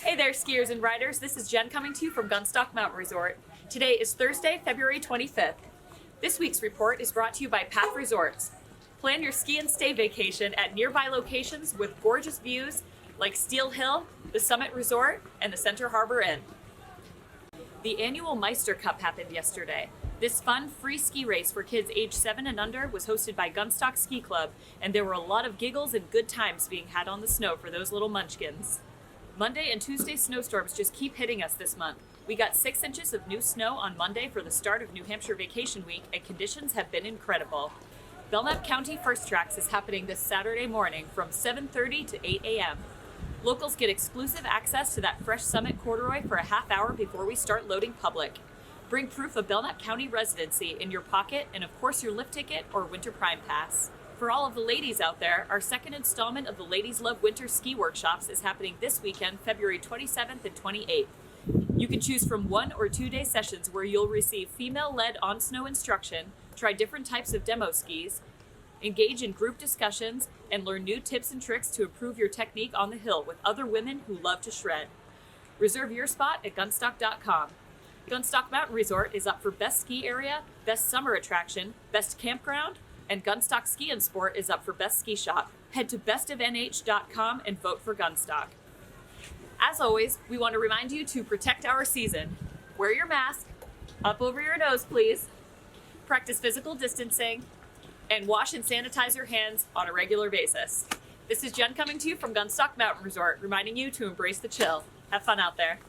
Hey there, skiers and riders. This is Jen coming to you from Gunstock Mountain Resort. Today is Thursday, February 25th. This week's report is brought to you by Path Resorts. Plan your ski and stay vacation at nearby locations with gorgeous views like Steel Hill, the Summit Resort, and the Center Harbor Inn. The annual Meister Cup happened yesterday. This fun, free ski race for kids age 7 and under was hosted by Gunstock Ski Club, and there were a lot of giggles and good times being had on the snow for those little munchkins. Monday and Tuesday snowstorms just keep hitting us this month. We got 6 inches of new snow on Monday for the start of New Hampshire vacation week, and conditions have been incredible. Belknap County First Tracks is happening this Saturday morning from 7:30 to 8 a.m. Locals get exclusive access to that fresh Summit corduroy for a half hour before we start loading public. Bring proof of Belknap County residency in your pocket and of course your lift ticket or Winter Prime Pass. For all of the ladies out there, our second installment of the Ladies Love Winter Ski Workshops is happening this weekend, February 27th and 28th. You can choose from 1 or 2 day sessions where you'll receive female-led on-snow instruction, try different types of demo skis, engage in group discussions, and learn new tips and tricks to improve your technique on the hill with other women who love to shred. Reserve your spot at gunstock.com. Gunstock Mountain Resort is up for Best Ski Area, Best Summer Attraction, Best Campground, and Gunstock Ski and Sport is up for Best Ski Shop. Head to bestofnh.com and vote for Gunstock. As always, we want to remind you to protect our season. Wear your mask, up over your nose please, practice physical distancing, and wash and sanitize your hands on a regular basis. This is Jen coming to you from Gunstock Mountain Resort, reminding you to embrace the chill. Have fun out there.